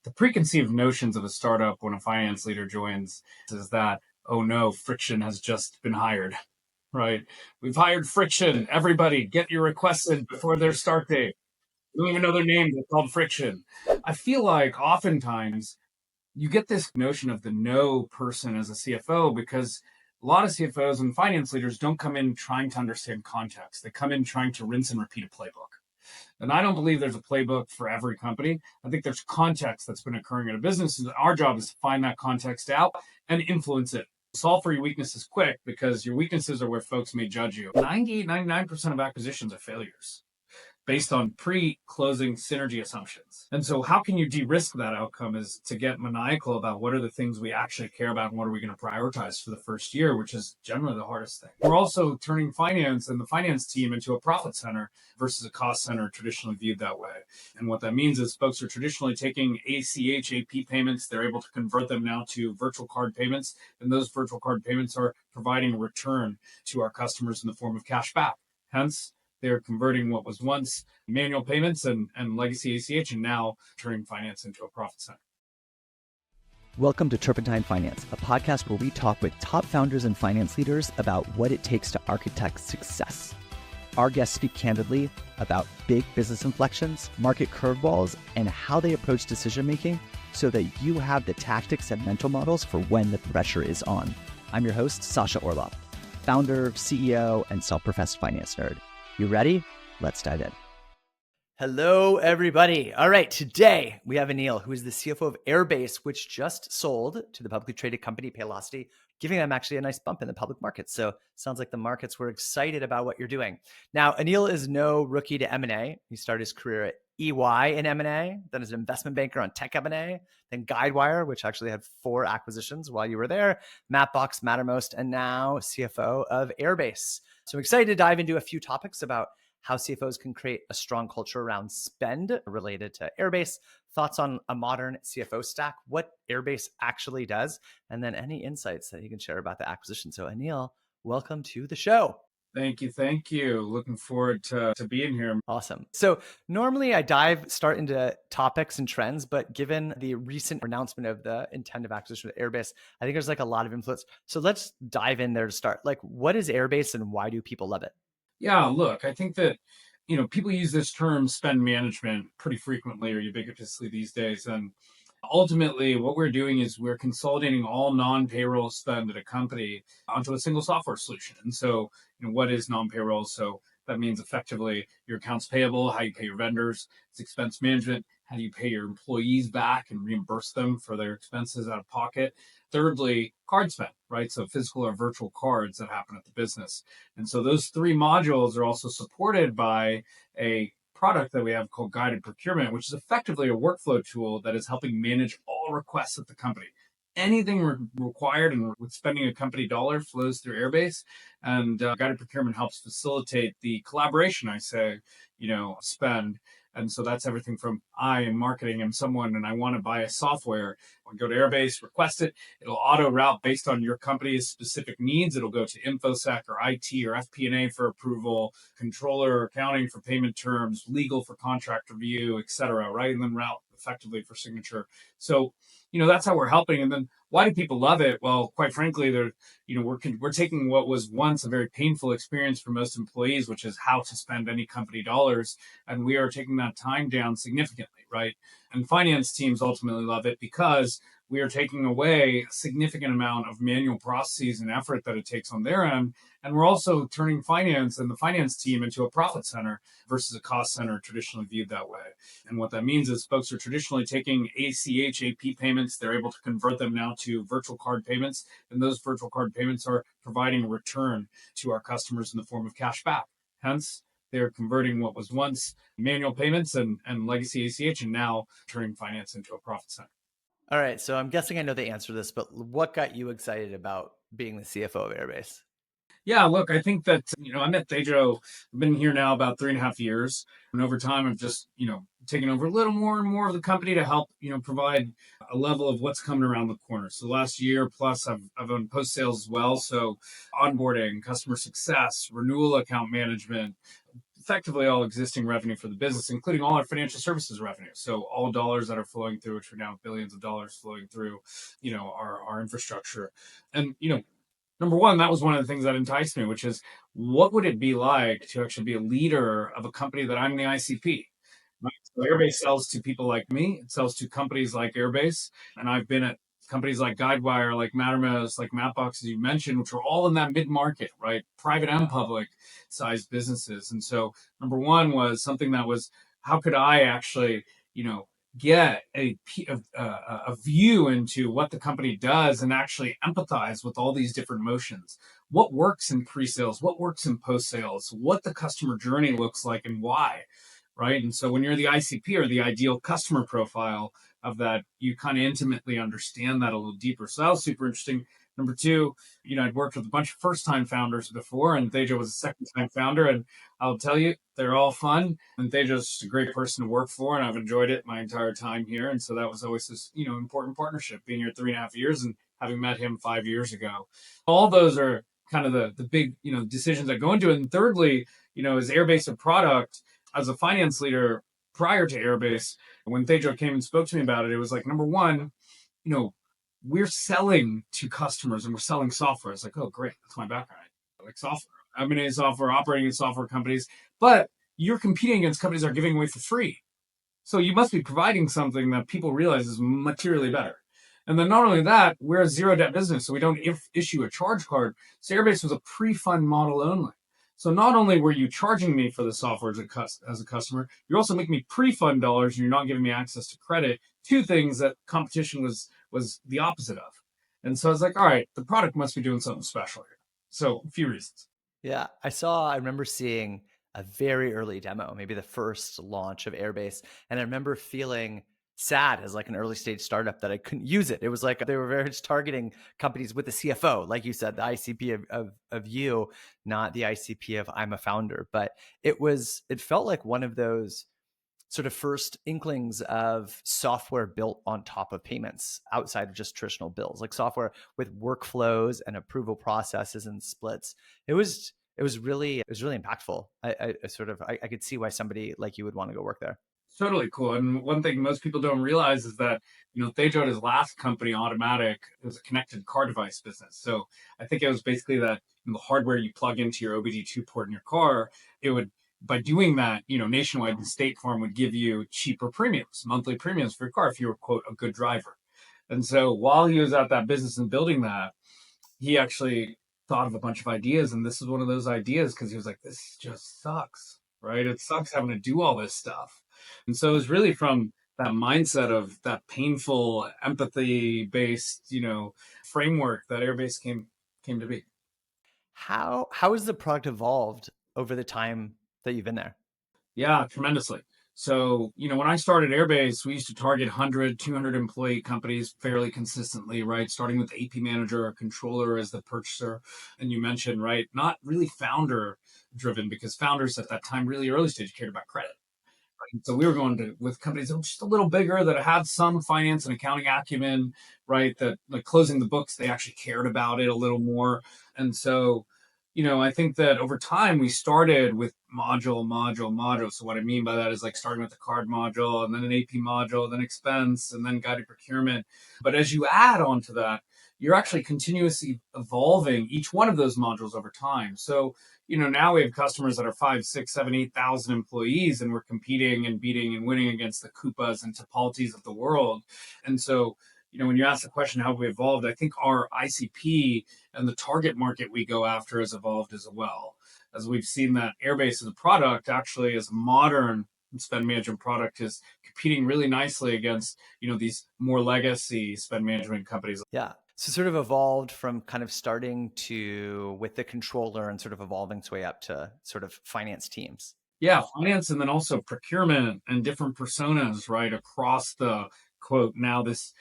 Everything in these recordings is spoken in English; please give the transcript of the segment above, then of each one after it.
The preconceived notions of a startup when a finance leader joins is that, oh no, friction has just been hired, right? We've hired friction. Everybody get your requests in before their start date. We don't even know their names. They're called friction. I feel like oftentimes you get this notion of the no person as a CFO because a lot of CFOs and finance leaders don't come in trying to understand context. They come in trying to rinse and repeat a playbook. And I don't believe there's a playbook for every company. I think there's context that's been occurring in a business. And our job is to find that context out and influence it. Solve for your weaknesses quick because your weaknesses are where folks may judge you. 98, 99% of acquisitions are failures based on pre-closing synergy assumptions. And so how can you de-risk that outcome is to get maniacal about what are the things we actually care about and what are we going to prioritize for the first year, which is generally the hardest thing. We're also turning finance and the finance team into a profit center versus a cost center traditionally viewed that way. And what that means is folks are traditionally taking ACH, AP payments. They're able to convert them now to virtual card payments. And those virtual card payments are providing a return to our customers in the form of cash back. Hence, they're converting what was once manual payments and legacy ACH and now turning finance into a profit center. Welcome to Turpentine Finance, a podcast where we talk with top founders and finance leaders about what it takes to architect success. Our guests speak candidly about big business inflections, market curveballs, and how they approach decision-making so that you have the tactics and mental models for when the pressure is on. I'm your host, Sasha Orloff, founder, CEO, and self-professed finance nerd. You ready? Let's dive in. Hello, everybody. All right, today we have Aneal, who is the CFO of Airbase, which just sold to the publicly traded company Paylocity, giving them actually a nice bump in the public market. So sounds like the markets were excited about what you're doing. Now, Aneal is no rookie to M&A. He started his career at EY in M&A, then as an investment banker on tech M&A, then Guidewire, which actually had 4 acquisitions while you were there, Mapbox, Mattermost, and now CFO of Airbase. So I'm excited to dive into a few topics about how CFOs can create a strong culture around spend related to Airbase, thoughts on a modern CFO stack, what Airbase actually does, and then any insights that you can share about the acquisition. So Aneal, welcome to the show. Thank you. Thank you. Looking forward to being here. Awesome. So normally I start into topics and trends, but given the recent announcement of the intended acquisition of Airbase, I think there's like a lot of influence. So let's dive in there to start. Like, what is Airbase and why do people love it? Yeah, look, I think that, people use this term spend management pretty frequently or ubiquitously these days. And ultimately, what we're doing is we're consolidating all non-payroll spend at a company onto a single software solution. And so, what is non-payroll? So that means effectively your accounts payable, how you pay your vendors, it's expense management, how do you pay your employees back and reimburse them for their expenses out of pocket. Thirdly, card spend, right? So physical or virtual cards that happen at the business. And so those 3 modules are also supported by a product that we have called guided procurement, which is effectively a workflow tool that is helping manage all requests at the company. Anything required and with spending a company dollar flows through Airbase, and guided procurement helps facilitate the collaboration. I say, spend. And so that's everything from I am marketing, I'm someone and I want to buy a software. I'll go to Airbase, request it. It'll auto route based on your company's specific needs. It'll go to InfoSec or IT or FP&A for approval, controller or accounting for payment terms, legal for contract review, et cetera, right? And then route effectively for signature. So, that's how we're helping. And then why do people love it? Well, quite frankly, we're taking what was once a very painful experience for most employees, which is how to spend any company dollars. And we are taking that time down significantly, right? And finance teams ultimately love it because we are taking away a significant amount of manual processes and effort that it takes on their end. And we're also turning finance and the finance team into a profit center versus a cost center traditionally viewed that way. And what that means is folks are traditionally taking ACH, AP payments. They're able to convert them now to virtual card payments. And those virtual card payments are providing a return to our customers in the form of cash back. Hence, they're converting what was once manual payments and legacy ACH and now turning finance into a profit center. All right. So I'm guessing I know the answer to this, but what got you excited about being the CFO of Airbase? Yeah, look, I think that, I met Tejo. I've been here now about 3.5 years. And over time, I've just, taken over a little more and more of the company to help, provide a level of what's coming around the corner. So last year plus, I've owned post sales as well. So onboarding, customer success, renewal account management, effectively all existing revenue for the business, including all our financial services revenue. So all dollars that are flowing through, which are now billions of dollars flowing through, our infrastructure. And, number one, that was one of the things that enticed me, which is what would it be like to actually be a leader of a company that I'm the ICP? Right? So Airbase sells to people like me. It sells to companies like Airbase. And I've been at companies like Guidewire, like Mattermost, like Mapbox, as you mentioned, which are all in that mid-market, right? Private and public sized businesses. And so number one was something that was, how could I actually, get a view into what the company does and actually empathize with all these different motions? What works in pre-sales? What works in post-sales? What the customer journey looks like and why? Right. And so when you're the ICP or the ideal customer profile of that, you kind of intimately understand that a little deeper. So that was super interesting. Number two, I'd worked with a bunch of first time founders before, and Tejo was a second time founder. And I'll tell you, they're all fun. And Tejo's just a great person to work for, and I've enjoyed it my entire time here. And so that was always this, important partnership, being here 3.5 years and having met him 5 years ago. All those are kind of the big, decisions that go into it. And thirdly, is Airbase a product? As a finance leader prior to Airbase, when Tejo came and spoke to me about it, it was like, number one, you know, we're selling to customers and we're selling software. It's like, oh, great. That's my background. I like software. I'm in software, operating in software companies, but you're competing against companies that are giving away for free. So you must be providing something that people realize is materially better. And then not only that, we're a zero debt business, so we don't issue a charge card. So Airbase was a pre-fund model only. So not only were you charging me for the software as a customer, you're also making me pre-fund dollars, and you're not giving me access to credit. Two things that competition was the opposite of. And so I was like, all right, the product must be doing something special here. So a few reasons. Yeah, I remember seeing a very early demo, maybe the first launch of Airbase. And I remember feeling sad as like an early stage startup that I couldn't use it. It was like they were very much targeting companies with the CFO, like you said, the ICP of you, not the ICP of I'm a founder. But it felt like one of those sort of first inklings of software built on top of payments outside of just traditional bills, like software with workflows and approval processes and splits. It was really impactful. I could see why somebody like you would want to go work there. Totally cool. And one thing most people don't realize is that, Tejo, his last company, Automatic, it was a connected car device business. So I think it was basically that the hardware you plug into your OBD2 port in your car, it would, by doing that, Nationwide and State Farm would give you cheaper premiums, monthly premiums for your car if you were, quote, a good driver. And so while he was at that business and building that, he actually thought of a bunch of ideas. And this is one of those ideas because he was like, this just sucks, right? It sucks having to do all this stuff. And so it was really from that mindset of that painful empathy based, framework that Airbase came to be. How has the product evolved over the time that you've been there? Yeah, tremendously. So, when I started Airbase, we used to target 100, 200 employee companies fairly consistently, right? Starting with the AP manager or controller as the purchaser. And you mentioned, right, not really founder driven because founders at that time, really early stage, cared about credit. Right? So we were going to with companies that were just a little bigger that had some finance and accounting acumen, right? That like closing the books, they actually cared about it a little more. And so I think that over time we started with module. So what I mean by that is like starting with the card module and then an AP module, then expense, and then guided procurement. But as you add on to that, you're actually continuously evolving each one of those modules over time. So, now we have customers that are 5, 6, 7, 8,000 employees, and we're competing and beating and winning against the Coupas and Topaltis of the world. And so, when you ask the question, how have we evolved? I think our ICP and the target market we go after has evolved as well. As we've seen that Airbase as a product, actually as a modern spend management product, is competing really nicely against, these more legacy spend management companies. Yeah. So sort of evolved from kind of starting to with the controller and sort of evolving its way up to sort of finance teams. Yeah, finance and then also procurement and different personas, right, across the quote now this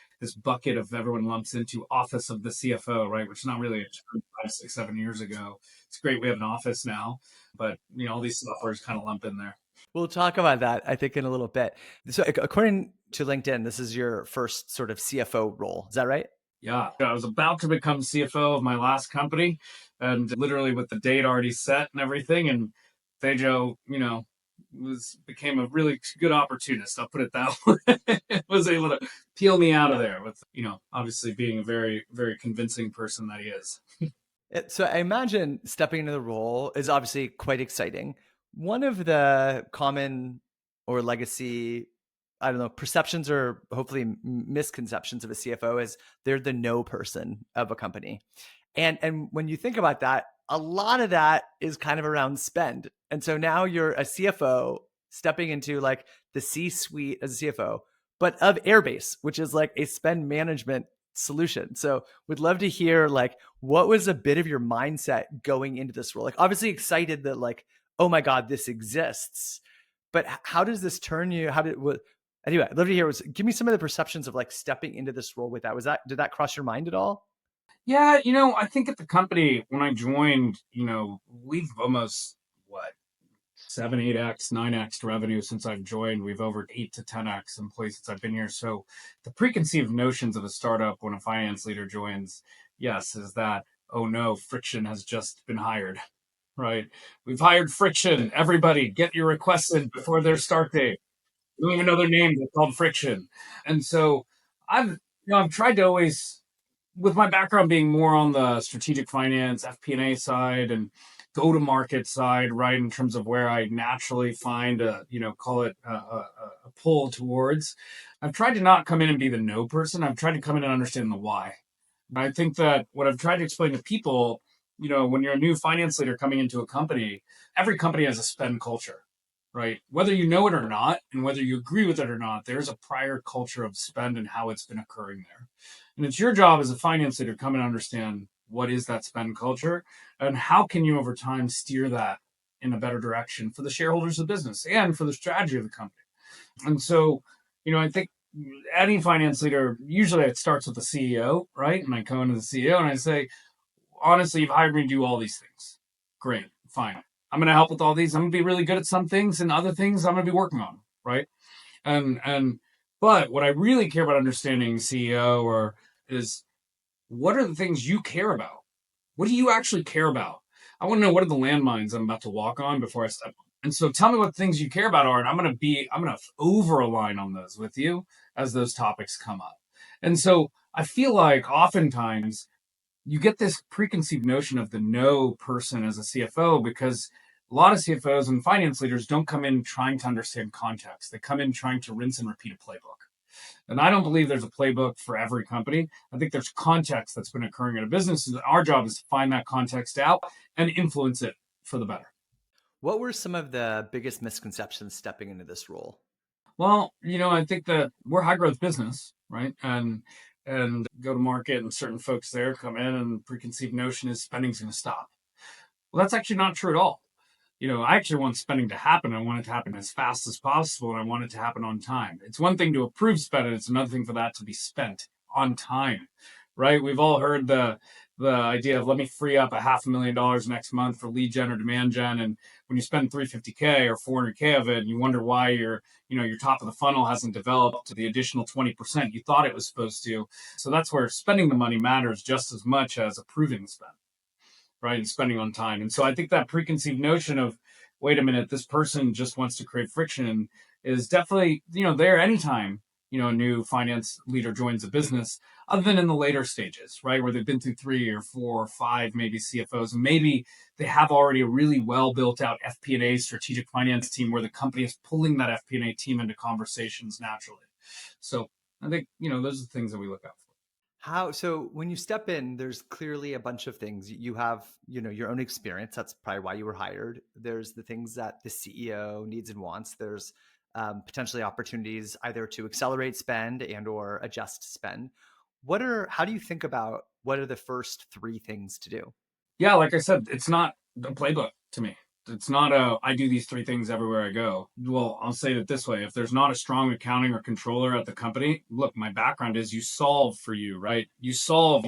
bucket of everyone lumps into office of the CFO, right, which is not really a term 5, 6, 7 years ago. It's great we have an office now, but all these softwares kind of lump in there. We'll talk about that, I think, in a little bit. So according to LinkedIn, this is your first sort of CFO role. Is that right? Yeah, I was about to become CFO of my last company, and literally with the date already set and everything, and Tejo, became a really good opportunist. I'll put it that way. Was able to peel me out of there with, obviously being a very, very convincing person that he is. So I imagine stepping into the role is obviously quite exciting. One of the common or legacy, I don't know, perceptions or hopefully misconceptions of a CFO is they're the no person of a company. And when you think about that, a lot of that is kind of around spend. And so now you're a CFO stepping into like the C-suite as a CFO, but of Airbase, which is like a spend management solution. So we'd love to hear like what was a bit of your mindset going into this role? Like obviously excited that like, oh my God, this exists. But how does this turn you? Anyway, I'd love to hear give me some of the perceptions of like stepping into this role with that. Did that cross your mind at all? Yeah, I think at the company when I joined, we've almost what 7, 8x, 9x revenue since I've joined. We've over 8 to 10x in place since I've been here. So the preconceived notions of a startup when a finance leader joins, yes, is that, oh no, Friction has just been hired, right? We've hired Friction. Everybody get your requests in before their start date. We don't even know their name. They're called Friction. And so I've tried to always, with my background being more on the strategic finance, FP&A side and go to market side, right, in terms of where I naturally find call it a pull towards, I've tried to not come in and be the no person. I've tried to come in and understand the why. I think that what I've tried to explain to people, when you're a new finance leader coming into a company, every company has a spend culture, right? Whether you know it or not, and whether you agree with it or not, there's a prior culture of spend and how it's been occurring there. And it's your job as a finance leader to come and understand what is that spend culture and how can you over time steer that in a better direction for the shareholders of the business and for the strategy of the company. And so, I think any finance leader, usually it starts with the CEO, right? And I go into the CEO and I say, honestly, you've hired me to do all these things. Great, fine. I'm going to help with all these. I'm going to be really good at some things and other things I'm going to be working on, right? But what I really care about understanding CEO or is what are the things you care about? What do you actually care about? I want to know what are the landmines I'm about to walk on before I step on. And so tell me what things you care about are, and I'm gonna over align on those with you as those topics come up. And so I feel like oftentimes you get this preconceived notion of the no person as a CFO because a lot of CFOs and finance leaders don't come in trying to understand context. They come in trying to rinse and repeat a playbook. And I don't believe there's a playbook for every company. I think there's context that's been occurring in a business. And our job is to find that context out and influence it for the better. What were some of the biggest misconceptions stepping into this role? Well, I think that we're a high growth business, right? And go to market and certain folks there come in and preconceived notion is spending's going to stop. Well, that's actually not true at all. I actually want spending to happen. I want it to happen as fast as possible, and I want it to happen on time. It's one thing to approve spend, and it's another thing for that to be spent on time, right? We've all heard the idea of let me free up $500,000 next month for lead gen or demand gen, and when you spend 350K or 400K of it, and you wonder why your top of the funnel hasn't developed to the additional 20% you thought it was supposed to. So that's where spending the money matters just as much as approving the spend, right? And spending on time. And so I think that preconceived notion of, wait a minute, this person just wants to create friction is definitely, there anytime, a new finance leader joins a business, other than in the later stages, right? Where they've been through 3 or 4 or 5, maybe CFOs, and maybe they have already a really well built out FP&A strategic finance team where the company is pulling that FP&A team into conversations naturally. So I think, those are the things that we look out for. So when you step in, there's clearly a bunch of things. You have, your own experience. That's probably why you were hired. There's the things that the CEO needs and wants. There's potentially opportunities either to accelerate spend and or adjust spend. How do you think about what are the first three things to do? Yeah, like I said, it's not a playbook to me. It's not I do these 3 things everywhere I go. Well, I'll say it this way. If there's not a strong accounting or controller at the company, look, my background is you solve for you, right? You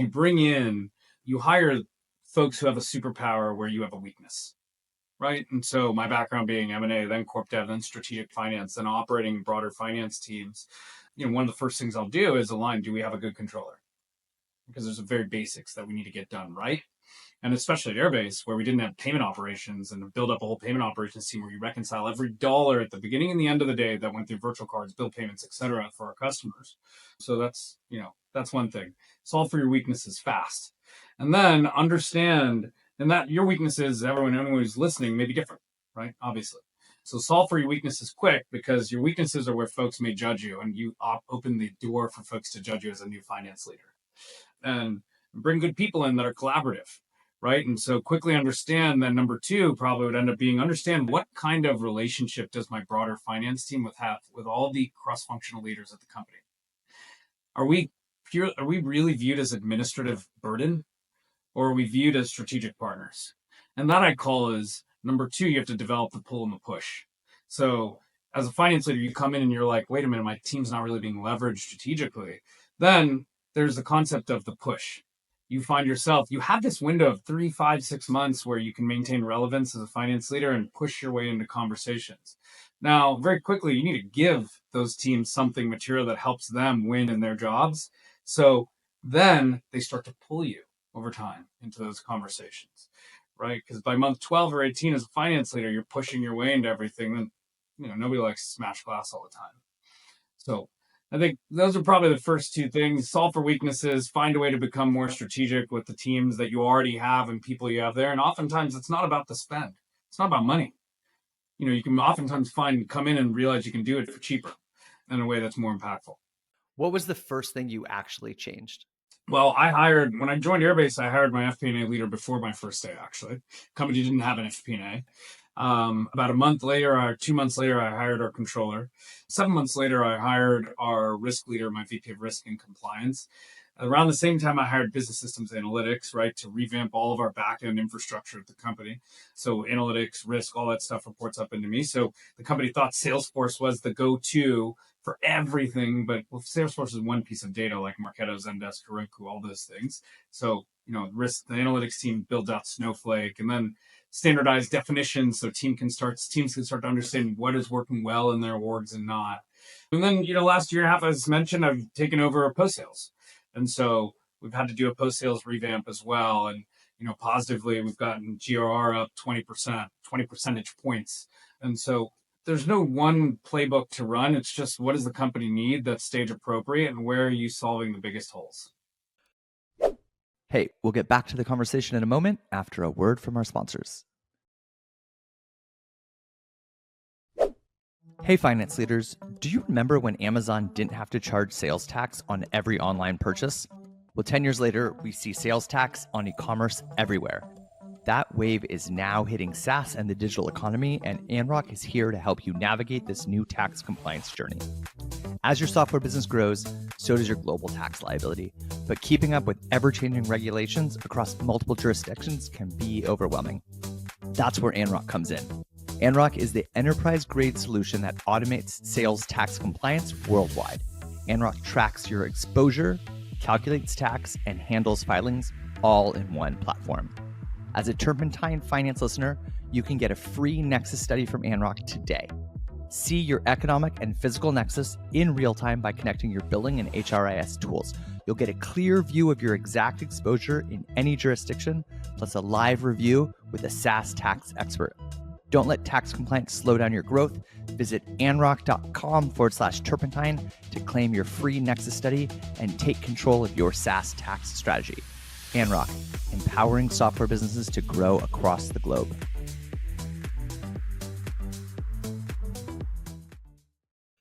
bring in, you hire folks who have a superpower where you have a weakness, right? And so my background being M&A, then corp dev, then strategic finance, then operating broader finance teams, one of the first things I'll do is align, do we have a good controller? Because there's a very basics that we need to get done, right? And especially at Airbase, where we didn't have payment operations and build up a whole payment operations team where you reconcile every dollar at the beginning and the end of the day that went through virtual cards, bill payments, et cetera, for our customers. So that's one thing. Solve for your weaknesses fast. And then understand, and that your weaknesses, anyone who's listening may be different, right? Obviously. So solve for your weaknesses quick, because your weaknesses are where folks may judge you, and you open the door for folks to judge you as a new finance leader. And bring good people in that are collaborative, right? And so quickly understand that number two probably would end up being understand what kind of relationship does my broader finance team have with all the cross-functional leaders at the company. Are we really viewed as administrative burden, or are we viewed as strategic partners? And that I call is number two, you have to develop the pull and the push. So as a finance leader, you come in and you're like, wait a minute, my team's not really being leveraged strategically. Then there's the concept of the push. You find yourself, you have this window of 3, 5, 6 months where you can maintain relevance as a finance leader and push your way into conversations. Now, very quickly, you need to give those teams something material that helps them win in their jobs. So then they start to pull you over time into those conversations, right? Because by month 12 or 18 as a finance leader, you're pushing your way into everything. Then, nobody likes to smash glass all the time. So I think those are probably the first two things. Solve for weaknesses, find a way to become more strategic with the teams that you already have and people you have there. And oftentimes it's not about the spend. It's not about money. You can oftentimes come in and realize you can do it for cheaper in a way that's more impactful. What was the first thing you actually changed? Well, when I joined Airbase, I hired my FP&A leader before my first day, actually. Company didn't have an FP&A. About a month later, or 2 months later, I hired our controller. 7 months later, I hired our risk leader, my VP of risk and compliance. Around the same time, I hired business systems analytics, right, to revamp all of our back-end infrastructure at the company. So analytics, risk, all that stuff reports up into me. So the company thought Salesforce was the go-to for everything, but Salesforce is one piece of data like Marketo, Zendesk, Heroku, all those things. So, risk, the analytics team builds out Snowflake, and then standardized definitions so teams can start to understand what is working well in their orgs and not. And then, last year and a half, as mentioned, I've taken over post sales. And so we've had to do a post sales revamp as well. And, positively, we've gotten GRR up 20%, 20 percentage points. And so there's no one playbook to run. It's just, what does the company need that's stage appropriate, and where are you solving the biggest holes? Hey, we'll get back to the conversation in a moment after a word from our sponsors. Hey, finance leaders, do you remember when Amazon didn't have to charge sales tax on every online purchase? Well, 10 years later, we see sales tax on e-commerce everywhere. That wave is now hitting SaaS and the digital economy, and Anrok is here to help you navigate this new tax compliance journey. As your software business grows, so does your global tax liability. But keeping up with ever-changing regulations across multiple jurisdictions can be overwhelming. That's where Anrok comes in. Anrok is the enterprise-grade solution that automates sales tax compliance worldwide. Anrok tracks your exposure, calculates tax, and handles filings all in one platform. As a Turpentine Finance listener, you can get a free Nexus study from Anrok today. See your economic and physical nexus in real time by connecting your billing and HRIS tools. You'll get a clear view of your exact exposure in any jurisdiction, plus a live review with a SaaS tax expert. Don't let tax compliance slow down your growth. Visit anrok.com/turpentine to claim your free Nexus study and take control of your SaaS tax strategy. Anrok, empowering software businesses to grow across the globe.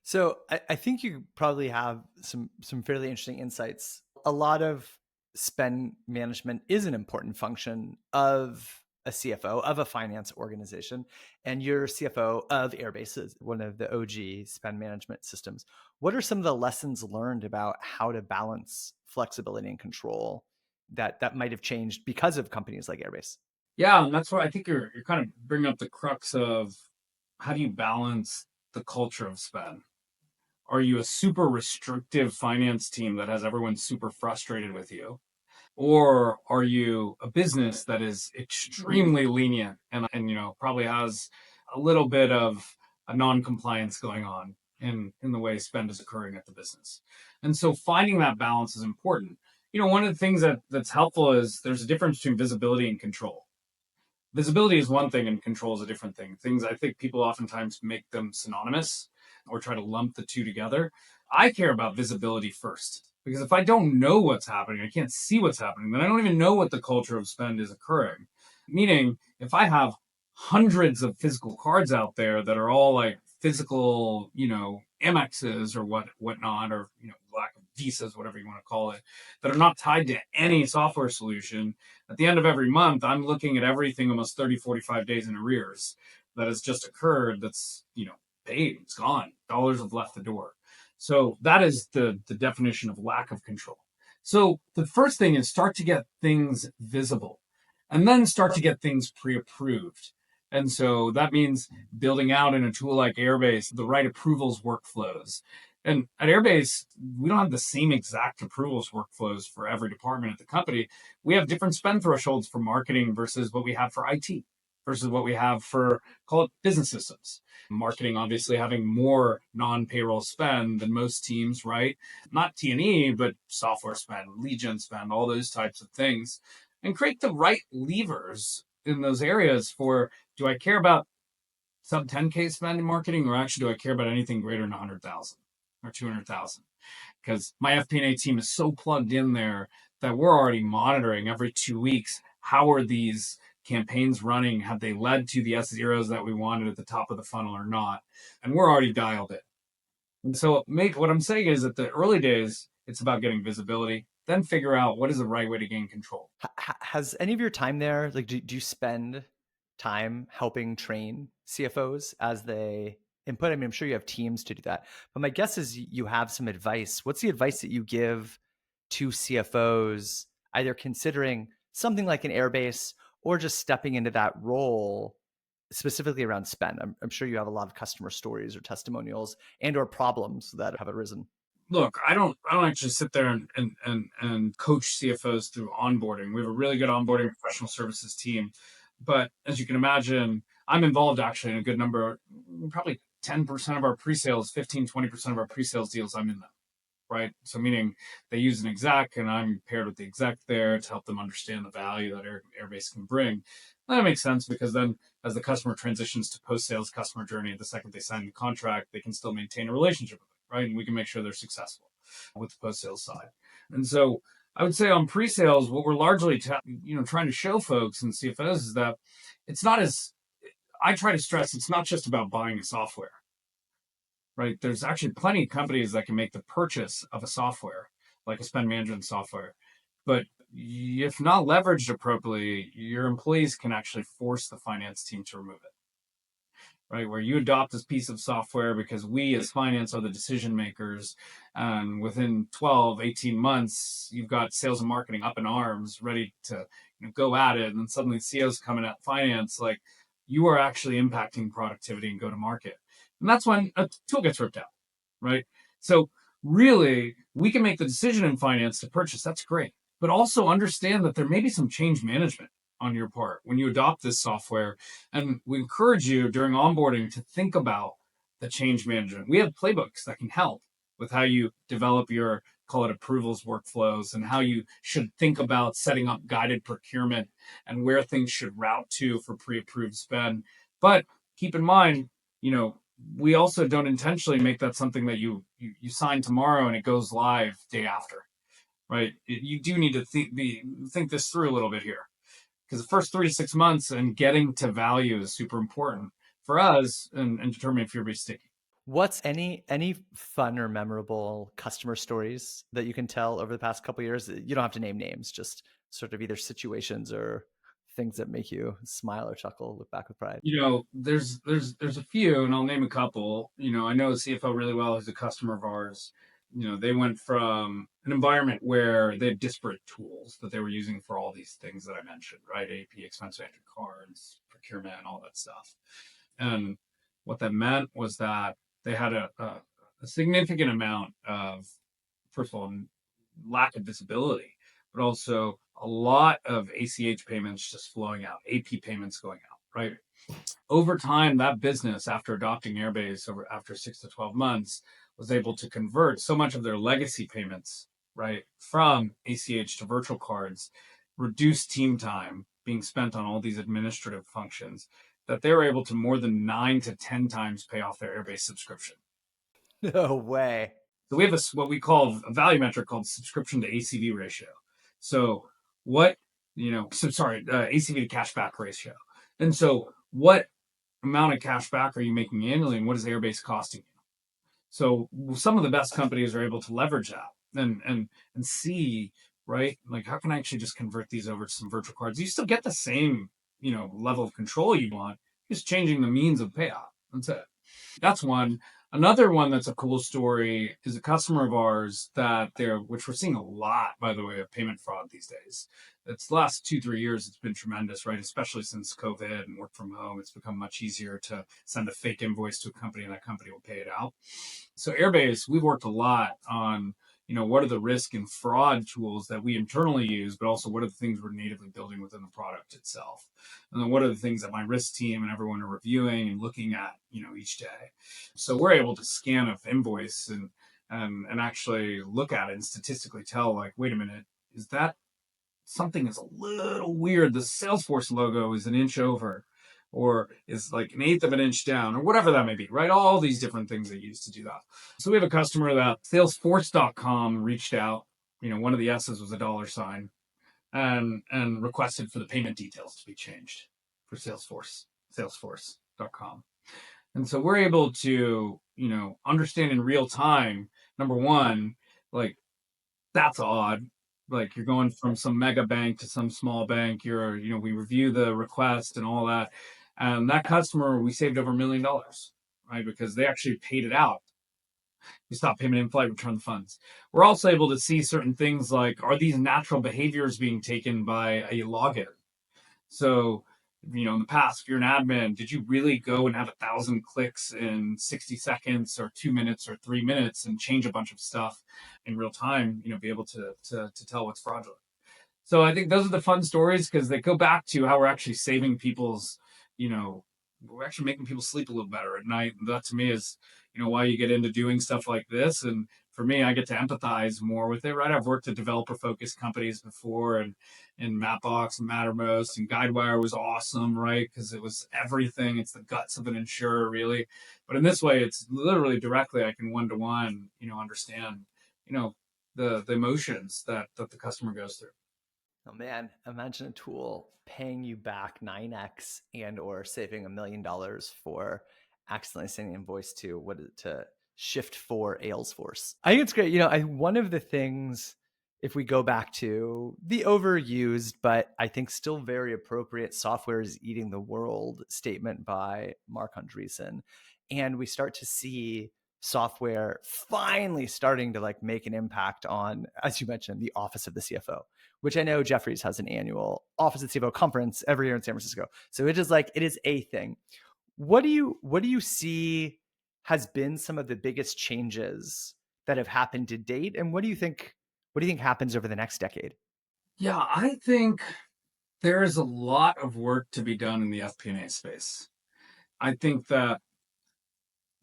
So I think you probably have some fairly interesting insights. A lot of spend management is an important function of a CFO of a finance organization, and you're CFO of Airbase, one of the OG spend management systems. What are some of the lessons learned about how to balance flexibility and control that might have changed because of companies like Airbase? Yeah, and that's why I think you're kind of bringing up the crux of how do you balance the culture of spend. Are you a super restrictive finance team that has everyone super frustrated with you? Or are you a business that is extremely lenient and probably has a little bit of a non-compliance going on in the way spend is occurring at the business? And so finding that balance is important. One of the things that's helpful is there's a difference between visibility and control. Visibility is one thing and control is a different thing. Things I think people oftentimes make them synonymous or try to lump the two together. I care about visibility first because if I don't know what's happening, I can't see what's happening, then I don't even know what the culture of spend is occurring. Meaning, if I have hundreds of physical cards out there that are all like physical, MXs or whatnot, or lack of visas, whatever you want to call it, that are not tied to any software solution, at the end of every month, I'm looking at everything almost 30, 45 days in arrears that has just occurred that's, paid, it's gone. Dollars have left the door. So that is the definition of lack of control. So the first thing is start to get things visible and then start to get things pre-approved. And so that means building out in a tool like Airbase the right approvals workflows. And at Airbase, we don't have the same exact approvals workflows for every department at the company. We have different spend thresholds for marketing versus what we have for IT, versus what we have for, call it, business systems. Marketing obviously having more non-payroll spend than most teams, right? Not T&E, but software spend, lead gen spend, all those types of things. And create the right levers in those areas for, do I care about sub 10K spend in marketing, or actually do I care about anything greater than 100,000 or 200,000? Because my FP&A team is so plugged in there that we're already monitoring every 2 weeks. How are these campaigns running? Have they led to the S0s that we wanted at the top of the funnel or not? And we're already dialed in. And so what I'm saying is that the early days, it's about getting visibility, then figure out what is the right way to gain control. Has any of your time there, like, do you spend time helping train CFOs as they input? I mean, I'm sure you have teams to do that, but my guess is you have some advice. What's the advice that you give to CFOs, either considering something like an Airbase or just stepping into that role specifically around spend? I'm sure you have a lot of customer stories or testimonials and or problems that have arisen. Look, I don't actually sit there and coach CFOs through onboarding. We have a really good onboarding professional services team, but as you can imagine, I'm involved actually in a good number, probably 10% of our pre-sales, 15, 20% of our pre-sales deals, I'm in them, right? So meaning they use an exec and I'm paired with the exec there to help them understand the value that Airbase can bring. And that makes sense because then as the customer transitions to post-sales customer journey, the second they sign the contract, they can still maintain a relationship with it, right? And we can make sure they're successful with the post-sales side. And so I would say on pre-sales, what we're largely trying to show folks and CFOs is that it's not as, I try to stress, it's not just about buying a software, right? There's actually plenty of companies that can make the purchase of a software, like a spend management software. But if not leveraged appropriately, your employees can actually force the finance team to remove it, right? Where you adopt this piece of software because we as finance are the decision makers. And within 12, 18 months, you've got sales and marketing up in arms, ready to go at it. And then suddenly CEOs coming at finance, like you are actually impacting productivity and go to market. And that's when a tool gets ripped out, right? So really, we can make the decision in finance to purchase. That's great. But also understand that there may be some change management on your part when you adopt this software. And we encourage you during onboarding to think about the change management. We have playbooks that can help with how you develop your, call it, approvals workflows, and how you should think about setting up guided procurement and where things should route to for pre-approved spend. But keep in mind, we also don't intentionally make that something that you sign tomorrow and it goes live day after, right? You do need to think this through a little bit here, because the first 3 to 6 months and getting to value is super important for us and determine if you're be sticky. What's any fun or memorable customer stories that you can tell over the past couple of years? You don't have to name names, just sort of either situations or things that make you smile or chuckle, look back with pride. There's a few, and I'll name a couple. I know CFO really well, who's a customer of ours. They went from an environment where they had disparate tools that they were using for all these things that I mentioned, right? AP, expense management, cards, procurement, and all that stuff. And what that meant was that they had a significant amount of, first of all, lack of visibility, but also a lot of ACH payments just flowing out, AP payments going out, right? Over time, that business, after adopting Airbase after 6 to 12 months, was able to convert so much of their legacy payments right, from ACH to virtual cards, reduce team time being spent on all these administrative functions, that they were able to more than 9 to 10 times pay off their Airbase subscription. No way. So we have what we call a value metric called subscription to ACV ratio. So what, ACV to cashback ratio. And so what amount of cash back are you making annually, and what is Airbase costing you? So some of the best companies are able to leverage that and see, right, like, how can I actually just convert these over to some virtual cards? You still get the same, level of control you want, just changing the means of payout. That's it. That's one. Another one that's a cool story is a customer of ours which we're seeing a lot, by the way, of payment fraud these days. It's the last 2, 3 years, it's been tremendous, right? Especially since COVID and work from home, it's become much easier to send a fake invoice to a company and that company will pay it out. So Airbase, we've worked a lot on, what are the risk and fraud tools that we internally use, but also what are the things we're natively building within the product itself? And then what are the things that my risk team and everyone are reviewing and looking at, each day? So we're able to scan an invoice and actually look at it and statistically tell, like, wait a minute, is that something is a little weird? The Salesforce logo is an inch over, or is like an eighth of an inch down, or whatever that may be, right? All these different things they use to do that. So we have a customer that Salesforce.com reached out. One of the S's was a dollar sign, and requested for the payment details to be changed for Salesforce.com. And so we're able to, understand in real time, number one, like, that's odd. Like, you're going from some mega bank to some small bank. We review the request and all that. And that customer, we saved over $1 million, right? Because they actually paid it out. We stopped payment in flight, return the funds. We're also able to see certain things like, are these natural behaviors being taken by a login? So, in the past, if you're an admin, did you really go and have 1,000 clicks in 60 seconds or 2 minutes or 3 minutes and change a bunch of stuff in real time, be able to tell what's fraudulent? So I think those are the fun stories because they go back to how we're actually saving people's, we're actually making people sleep a little better at night. And that to me is, why you get into doing stuff like this. And for me, I get to empathize more with it, right? I've worked at developer focused companies before, and Mapbox and Mattermost and Guidewire was awesome, right? Because it was everything. It's the guts of an insurer, really. But in this way, it's literally directly, I can one-to-one, understand, the emotions that the customer goes through. Oh man, imagine a tool paying you back 9x and or saving $1 million for accidentally sending an invoice to shift for Ailsforce. I think it's great. One of the things, if we go back to the overused, but I think still very appropriate, software is eating the world statement by Mark Andreessen, and we start to see software finally starting to make an impact on, as you mentioned, the office of the CFO, which I know Jefferies has an annual office of the CFO conference every year in San Francisco. So it is a thing. What do you see has been some of the biggest changes that have happened to date, and what do you think happens over the next decade? Yeah, I think there is a lot of work to be done in the FP&A space. I think that,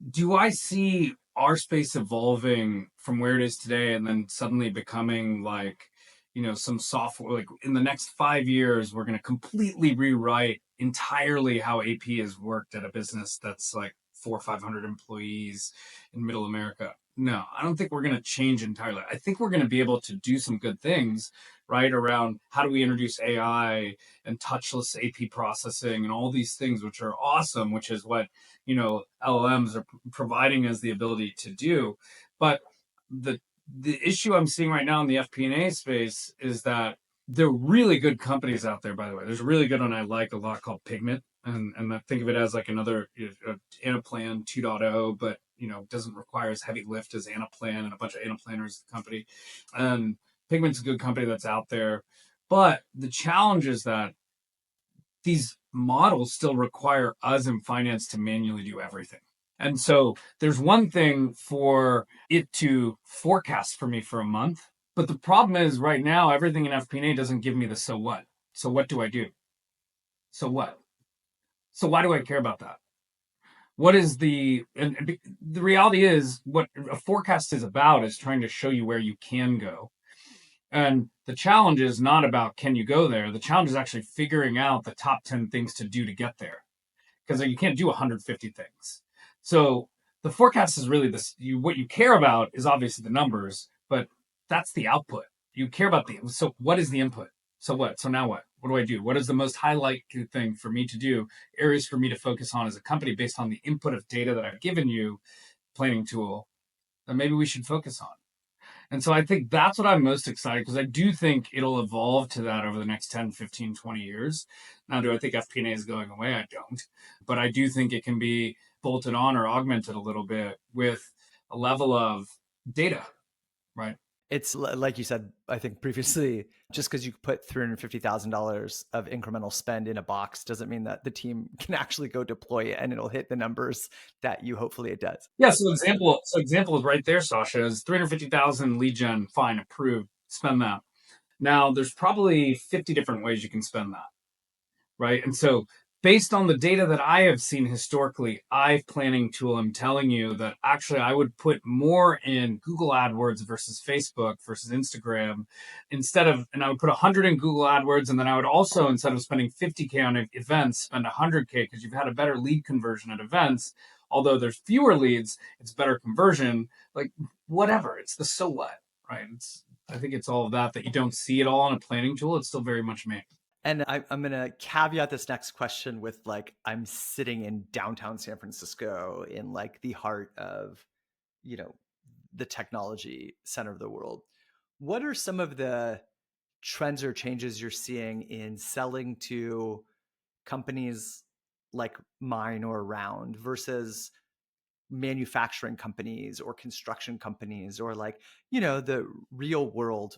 do I see our space evolving from where it is today and then suddenly becoming some software, like in the next 5 years, we're going to completely rewrite entirely how AP has worked at a business that's like 400 or 500 employees in middle America? No, I don't think we're going to change entirely. I think we're going to be able to do some good things, right? Around how do we introduce AI and touchless AP processing and all these things, which are awesome, which is what, LLMs are providing us the ability to do. But the issue I'm seeing right now in the FP&A space is that there are really good companies out there, by the way. There's a really good one I like a lot called Pigment. And I think of it as like another Anaplan 2.0, but doesn't require as heavy lift as Anaplan and a bunch of Anaplanners company. And Pigment's a good company that's out there. But the challenge is that these models still require us in finance to manually do everything. And so there's one thing for it to forecast for me for a month, but the problem is right now everything in FP&A doesn't give me the so what. So what do I do? So what? So why do I care about that? What is the reality is what a forecast is about is trying to show you where you can go. And the challenge is not about can you go there? The challenge is actually figuring out the top 10 things to do to get there, because you can't do 150 things. So the forecast is really this. What you care about is obviously the numbers, but that's the output. You care about so what is the input? So what? So now what? What do I do? What is the most highlight thing for me to do? Areas for me to focus on as a company based on the input of data that I've given you, planning tool, that maybe we should focus on. And so I think that's what I'm most excited, because I do think it'll evolve to that over the next 10, 15, 20 years. Now, do I think FP&A is going away? I don't. But I do think it can be bolted on or augmented a little bit with a level of data, right? It's like you said, I think previously, just because you put $350,000 of incremental spend in a box doesn't mean that the team can actually go deploy it and it'll hit the numbers that you hopefully it does. Yeah. So example is right there, Sasha, is 350,000 lead gen, fine, approved, spend that. Now there's probably 50 different ways you can spend that. Right. And so based on the data that I have seen historically, I've planning tool, I'm telling you that actually I would put more in Google AdWords versus Facebook versus Instagram and I would put 100 in Google AdWords. And then I would also, instead of spending 50K on events, spend 100K, because you've had a better lead conversion at events. Although there's fewer leads, it's better conversion, like whatever. It's the so what, right? I think it's all of that you don't see it all on a planning tool. It's still very much me. And I'm going to caveat this next question with like, I'm sitting in downtown San Francisco in like the heart of, you know, the technology center of the world. What are some of the trends or changes you're seeing in selling to companies like mine or around versus manufacturing companies or construction companies, or like, you know, the real world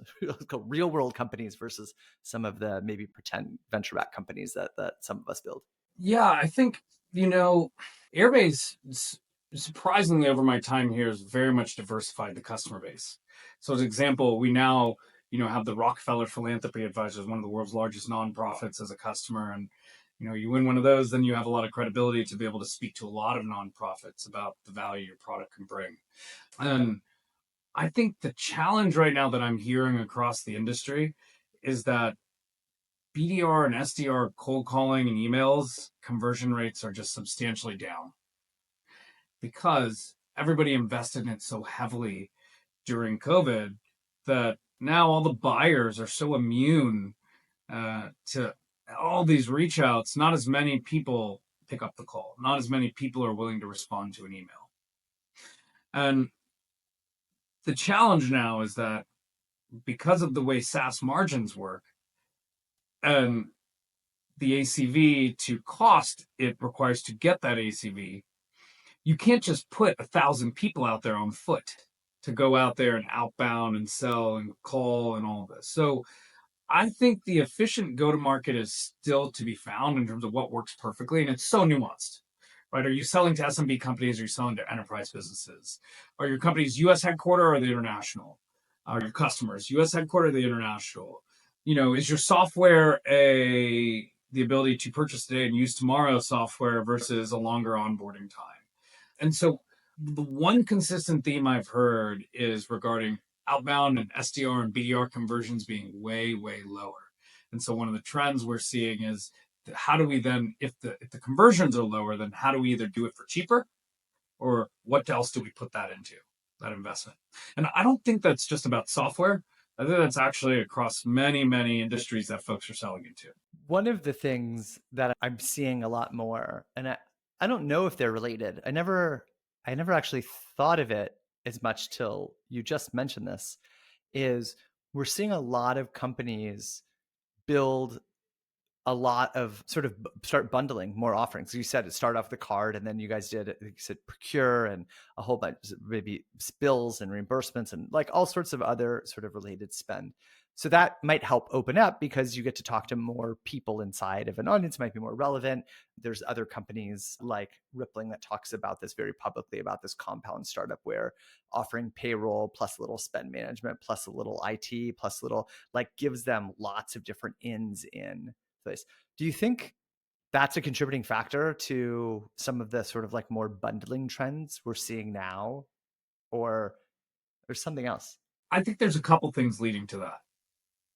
companies versus some of the maybe pretend venture back companies that some of us build? Yeah, I think, Airbase, surprisingly over my time here, has very much diversified the customer base. So as an example, we now, have the Rockefeller Philanthropy Advisors, one of the world's largest nonprofits, as a customer. And, you win one of those, then you have a lot of credibility to be able to speak to a lot of nonprofits about the value your product can bring. And I think the challenge right now that I'm hearing across the industry is that BDR and SDR cold calling and emails conversion rates are just substantially down, because everybody invested in it so heavily during COVID that now all the buyers are so immune to all these reach outs. Not as many people pick up the call. Not as many people are willing to respond to an email. And the challenge now is that because of the way SaaS margins work and the ACV to cost it requires to get that ACV, you can't just put 1,000 people out there on foot to go out there and outbound and sell and call and all of this. So I think the efficient go to market is still to be found in terms of what works perfectly. And it's so nuanced, right? Are you selling to SMB companies? Or are you selling to enterprise businesses? Are your companies US headquarter or are they international? Are your customers US headquarter or are they international? Is your software the ability to purchase today and use tomorrow software versus a longer onboarding time? And so the one consistent theme I've heard is regarding outbound and SDR and BDR conversions being way, way lower. And so one of the trends we're seeing is how do we then, if the conversions are lower, then how do we either do it for cheaper, or what else do we put that into, that investment? And I don't think that's just about software. I think that's actually across many, many industries that folks are selling into. One of the things that I'm seeing a lot more, and I don't know if they're related. I never actually thought of it as much till you just mentioned this, is we're seeing a lot of companies build a lot of sort of start bundling more offerings. You said it started off with the card, and then you guys did, you said procure and a whole bunch, maybe bills and reimbursements and like all sorts of other sort of related spend. So that might help open up because you get to talk to more people inside of an audience, might be more relevant. There's other companies like Rippling that talks about this very publicly, about this compound startup where offering payroll plus a little spend management plus a little IT plus a little, like, gives them lots of different ins in place. Do you think that's a contributing factor to some of the sort of like more bundling trends we're seeing now, or there's something else? I think there's a couple things leading to that.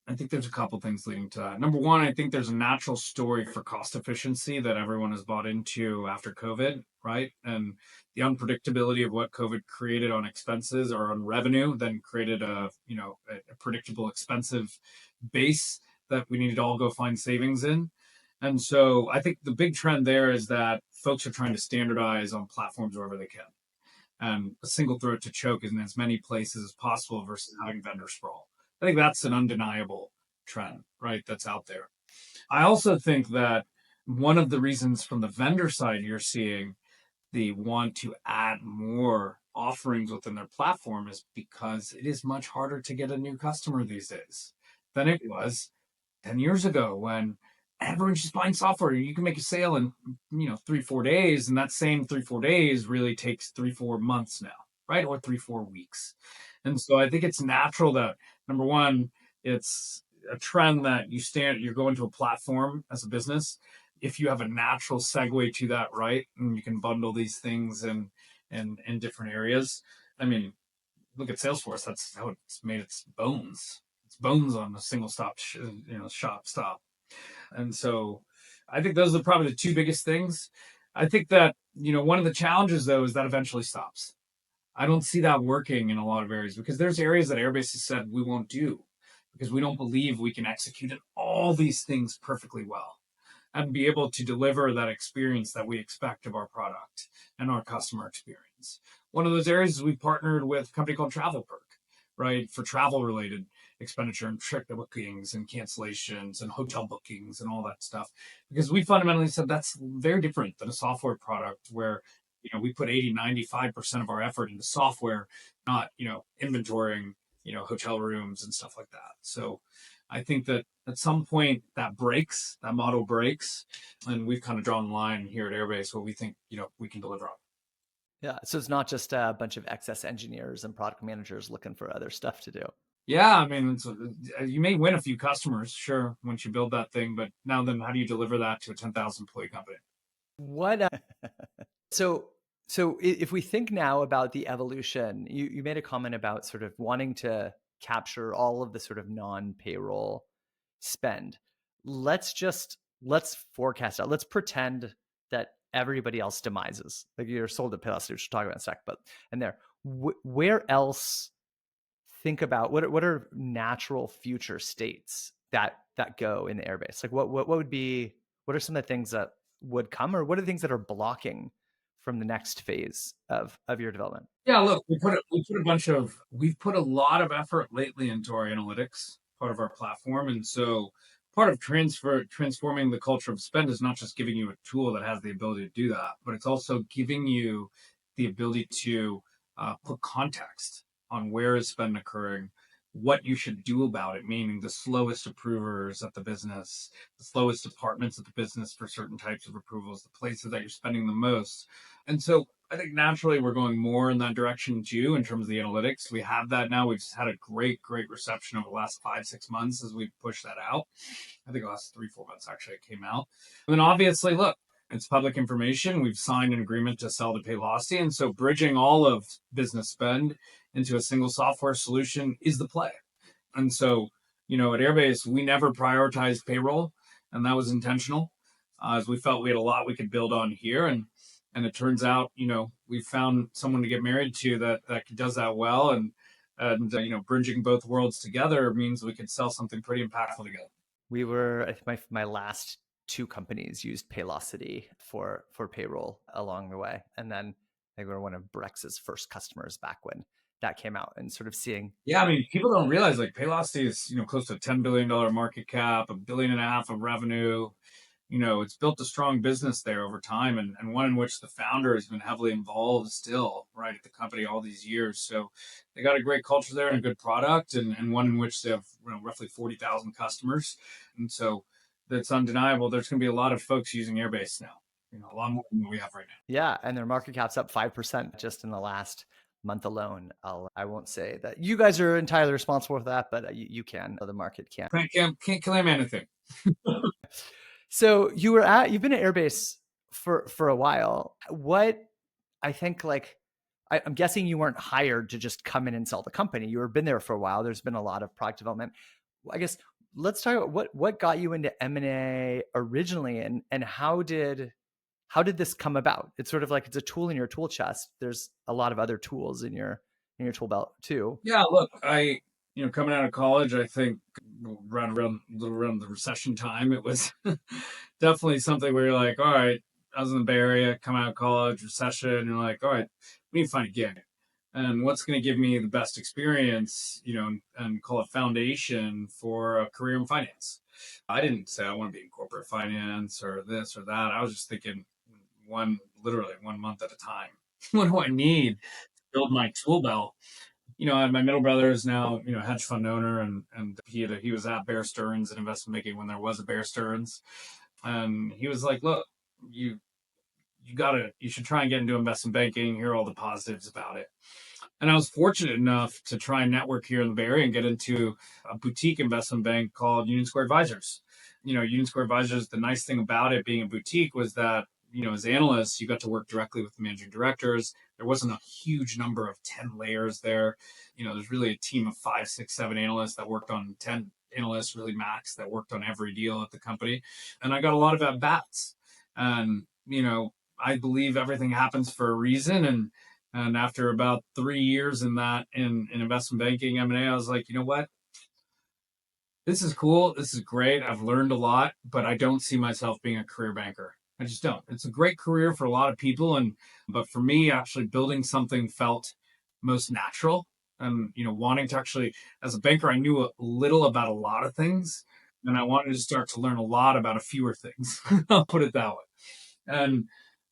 I think there's a couple things leading to that. Number one, I think there's a natural story for cost efficiency that everyone has bought into after COVID, right? And the unpredictability of what COVID created on expenses or on revenue then created a predictable expensive base that we needed to all go find savings in. And so I think the big trend there is that folks are trying to standardize on platforms wherever they can and a single throat to choke in as many places as possible versus having vendor sprawl. I think that's an undeniable trend, right? That's out there. I also think that one of the reasons from the vendor side you're seeing the want to add more offerings within their platform is because it is much harder to get a new customer these days than it was 10 years ago when everyone's just buying software. You can make a sale in 3 4 days, and that same 3 4 days really takes 3 4 months now, right? Or 3 4 weeks. And so I think it's natural that number one, it's a trend that you're going to a platform as a business if you have a natural segue to that, right? And you can bundle these things in different areas. I mean, look at Salesforce. That's how it's made its bones. It's bones on a single shop stop. And so I think those are probably the two biggest things. I think that, one of the challenges though is that eventually stops. I don't see that working in a lot of areas because there's areas that Airbase has said we won't do because we don't believe we can execute in all these things perfectly well and be able to deliver that experience that we expect of our product and our customer experience. One of those areas is we partnered with a company called Travel Perk, right, for travel related expenditure and trip bookings and cancellations and hotel bookings and all that stuff. Because we fundamentally said that's very different than a software product where we put 80 95% of our effort into software, not inventorying hotel rooms and stuff like that. So I think that at some point that model breaks, and we've kind of drawn the line here at Airbase where we think we can deliver on. Yeah. So it's not just a bunch of excess engineers and product managers looking for other stuff to do. Yeah, I mean, you may win a few customers, sure, once you build that thing, but now then, how do you deliver that to a 10,000 employee company? What? So, if we think now about the evolution, you made a comment about sort of wanting to capture all of the sort of non-payroll spend. Let's forecast out. Let's pretend that everybody else demises. Like you're sold to Paylocity, which we'll talk about in a sec. But where else? Think about what are natural future states that go in the Airbase? Like what are some of the things that would come, or what are the things that are blocking from the next phase of your development? Yeah, look, we've put a lot of effort lately into our analytics part of our platform, and so part of transforming the culture of spend is not just giving you a tool that has the ability to do that, but it's also giving you the ability to put context on where is spend occurring, what you should do about it, meaning the slowest approvers at the business, the slowest departments at the business for certain types of approvals, the places that you're spending the most. And so I think naturally we're going more in that direction too in terms of the analytics. We have that now. We've had a great reception over the last 5 6 months as we push that out. I think the last 3 4 months actually it came out. And then obviously, look, it's public information. We've signed an agreement to sell to Paylocity, and so bridging all of business spend into a single software solution is the play. And so, at Airbase, we never prioritized payroll, and that was intentional, as we felt we had a lot we could build on here. And it turns out, we found someone to get married to that does that well, and bridging both worlds together means we could sell something pretty impactful together. We were my last two companies used Paylocity for payroll along the way, and then they were one of Brex's first customers back when that came out, and sort of seeing. Yeah, I mean, people don't realize like Paylocity is close to $10 billion market cap, $1.5 billion of revenue. It's built a strong business there over time, and one in which the founder has been heavily involved still, right, at the company all these years. So they got a great culture there and a good product, and one in which they have roughly 40,000 customers. And so that's undeniable. There's going to be a lot of folks using Airbase now, a lot more than we have right now. Yeah, and their market cap's up 5% just in the last month alone. I won't say that you guys are entirely responsible for that, but you can. The market can't. Can't claim anything. So you've been at Airbase for a while. What I think, like, I'm guessing you weren't hired to just come in and sell the company. You were been there for a while. There's been a lot of product development. I guess let's talk about what got you into M&A originally, and how did this come about? It's sort of like it's a tool in your tool chest. There's a lot of other tools in your tool belt too. Yeah, look, coming out of college, I think around the recession time, it was definitely something where you're like, all right, I was in the Bay Area, come out of college, recession, and you're like, all right, we need to find a gig. And what's going to give me the best experience, and call it foundation for a career in finance. I didn't say I want to be in corporate finance or this or that. I was just thinking literally 1 month at a time. What do I need to build my tool belt? My middle brother is now, a hedge fund owner, and he was at Bear Stearns in investment banking when there was a Bear Stearns, and he was like, "Look, you you should try and get into investment banking. Hear all the positives about it." And I was fortunate enough to try and network here in the Bay Area and get into a boutique investment bank called Union Square Advisors. Union Square Advisors, the nice thing about it being a boutique was that, as analysts, you got to work directly with the managing directors. There wasn't a huge number of 10 layers there. There's really a team of 5, 6, 7 analysts that worked on 10 analysts, really max, that worked on every deal at the company. And I got a lot of at bats. And, I believe everything happens for a reason. And after about 3 years in investment banking, M&A, I was like, you know what? This is cool. This is great. I've learned a lot, but I don't see myself being a career banker. I just don't. It's a great career for a lot of people. But for me, actually building something felt most natural. And, wanting to actually, as a banker, I knew a little about a lot of things. And I wanted to start to learn a lot about a fewer things. I'll put it that way.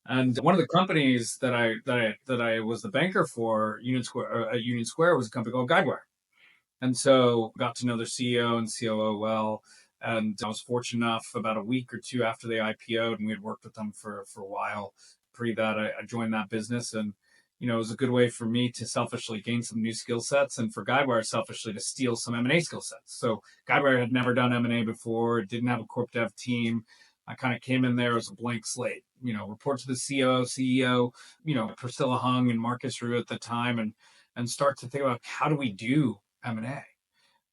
And one of the companies that I was the banker for at Union Square was a company called Guidewire. And so got to know their CEO and COO well. And I was fortunate enough about a week or two after they IPO'd, and we had worked with them for a while. Pre that, I joined that business, and it was a good way for me to selfishly gain some new skill sets, and for Guidewire selfishly to steal some M&A skill sets. So Guidewire had never done M&A before, didn't have a corp dev team. I kind of came in there as a blank slate, report to the CEO, CEO, Priscilla Hung and Marcus Rue at the time, and start to think about how do we do M&A,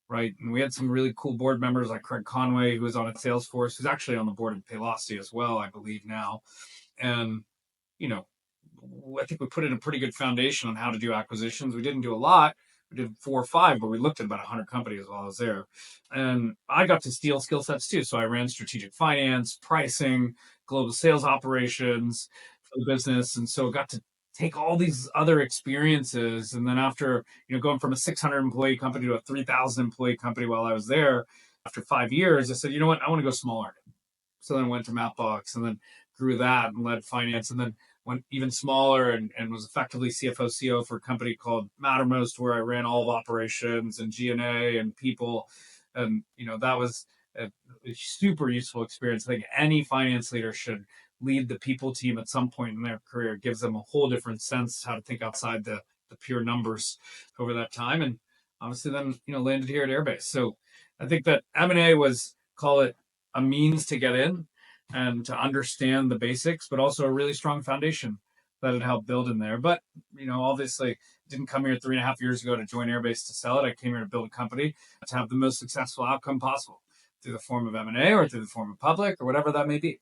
right? And we had some really cool board members like Craig Conway, who was on at Salesforce, who's actually on the board of Paylocity as well, I believe now. And, you know, I think we put in a pretty good foundation on how to do acquisitions. We didn't do a lot. We did 4 or 5, but we looked at about 100 companies while I was there. And I got to steal skill sets too. So I ran strategic finance, pricing, global sales operations for the business. And so got to take all these other experiences. And then after, going from a 600 employee company to a 3,000 employee company while I was there, after 5 years, I said, you know what, I want to go smaller. So then I went to Mapbox and then grew that and led finance, and then went even smaller and was effectively CFO CO for a company called Mattermost, where I ran all of operations and G&A and people. And, that was a super useful experience. I think any finance leader should lead the people team at some point in their career. It gives them a whole different sense how to think outside the pure numbers over that time. And obviously then, landed here at Airbase. So I think that M&A was, call it, a means to get in and to understand the basics, but also a really strong foundation that it helped build in there. But, obviously didn't come here 3.5 years ago to join Airbase to sell it. I came here to build a company to have the most successful outcome possible through the form of M&A or through the form of public or whatever that may be.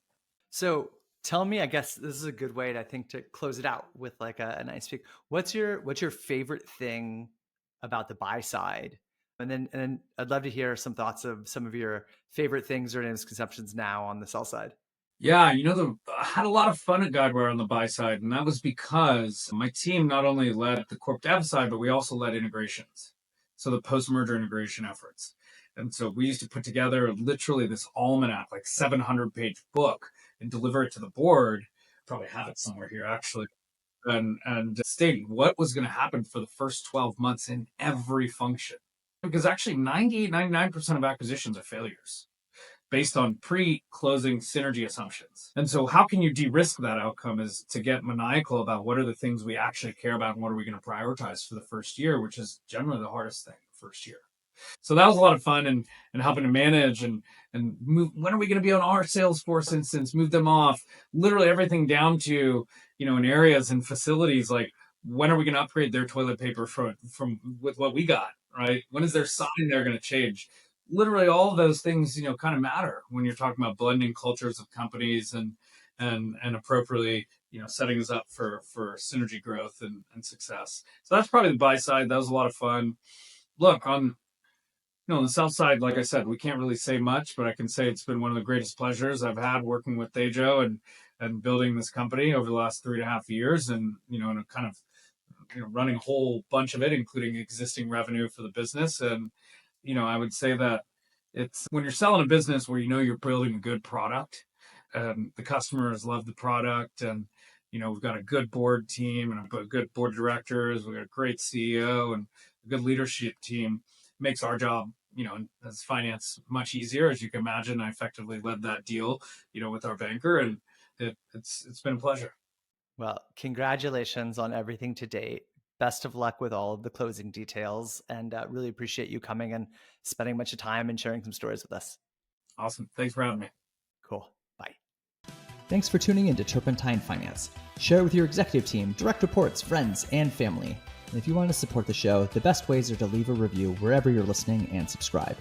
So tell me, I guess this is a good way to, I think, to close it out with like a nice speak. What's your favorite thing about the buy side? And then I'd love to hear some thoughts of some of your favorite things or misconceptions now on the sell side. Yeah, I had a lot of fun at Guidewire on the buy side, and that was because my team not only led the corp dev side, but we also led integrations. So the post-merger integration efforts. And so we used to put together literally this almanac, like 700-page book, and deliver it to the board. Probably have it somewhere here, actually. And stating what was going to happen for the first 12 months in every function. Because actually 99% of acquisitions are failures based on pre-closing synergy assumptions. And so how can you de-risk that outcome is to get maniacal about what are the things we actually care about and what are we going to prioritize for the first year, which is generally the hardest thing first year. So that was a lot of fun and helping to manage and move. When are we going to be on our Salesforce instance? Move them off. Literally everything down to, in areas and facilities like when are we going to upgrade their toilet paper from with what we got, right? When is their sign they're going to change? literally all of those things, kind of matter when you're talking about blending cultures of companies and appropriately, setting us up for synergy growth and success. So that's probably the buy side. That was a lot of fun. Look, on the south side, like I said, we can't really say much, but I can say it's been one of the greatest pleasures I've had working with Tejo and building this company over the last 3.5 years, and and a kind of running a whole bunch of it, including existing revenue for the business. And I would say that it's when you're selling a business where you're building a good product, and the customers love the product, and we've got a good board team and a good board of directors, we've got a great CEO and a good leadership team. It makes our job, as finance, much easier. As you can imagine, I effectively led that deal, with our banker, and it's been a pleasure. Well, congratulations on everything to date. Best of luck with all of the closing details, and really appreciate you coming and spending a bunch of time and sharing some stories with us. Awesome. Thanks for having me. Cool. Bye. Thanks for tuning in to Turpentine Finance. Share it with your executive team, direct reports, friends, and family. And if you want to support the show, the best ways are to leave a review wherever you're listening and subscribe.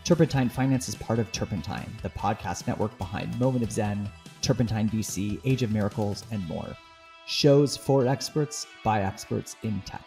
Turpentine Finance is part of Turpentine, the podcast network behind Moment of Zen, Turpentine VC, Age of Miracles, and more. Shows for experts by experts in tech.